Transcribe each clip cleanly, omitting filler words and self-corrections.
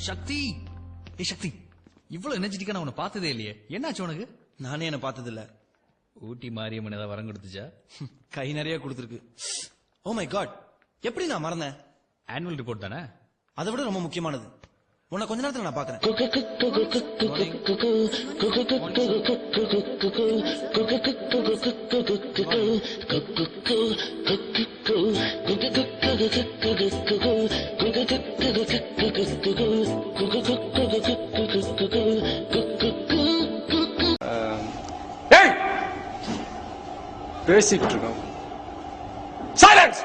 சக்தி ஏ சக்தி, இவ்வளவு எனர்ஜெட்டிக்கா நான் உன்னை பார்த்ததே இல்லையே, என்னாச்சு உனக்கு? நானே என்ன பார்த்தது இல்ல. ஊட்டி மாரியம்மன் ஏதாவது வரம் கொடுத்துச்சா? கை நிறைய கொடுத்துருக்கு. ஓ மை காட், எப்படி நான் மறந்தேன்? ஆனுவல் ரிப்போர்ட் தானே? அதை விட ரொம்ப முக்கியமானது, உன்னை கொஞ்ச நேரத்துல நான் பாக்குறேன். பேசிட்டு இருக்கோம். சைலன்ஸ்.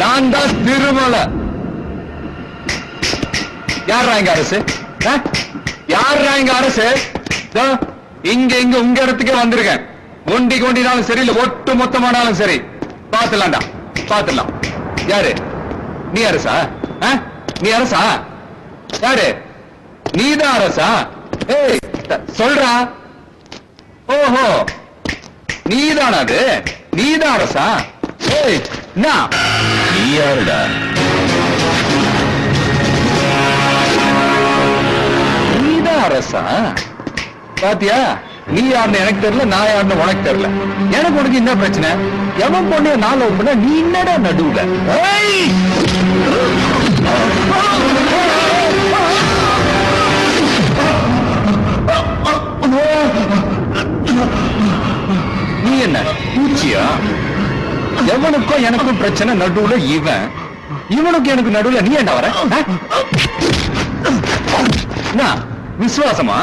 நான் தான் திருமலை. யார் இங்க அரசு? யார் இங்க அரசு? இங்க இங்க உங்க இடத்துக்கே வந்திருக்கேன். ஒண்டி கொண்டினாலும் சரி, இல்ல ஒட்டு மொத்தமானாலும் சரி, பாத்துலாம்டா, பாத்துலாம். யாரு நீ? அரசா? நீ அரசா? யாரு? நீதான் அரசா? ஏய் சொல்றா. ஓஹோ, நீதான் அது? நீதான் அரசா? ஏய் நீ யாருடா? நீதான் அரசா? பாத்தியா, நீ யாருன்னு எனக்கு தெரியல, நான் யாருன்னு உனக்கு தெரியல. எனக்கு உனக்கு என்ன பிரச்சனை? எவன் பொண்ணு நான் லவ் பண்ண, நீ என்னடா நடுவுல? நீ என்ன பூச்சியா? எவனுக்கும் எனக்கும் பிரச்சனை நடுவுல இவன், இவனுக்கு எனக்கு நடுவுல நீ என்ன வர? விசுவாசமா?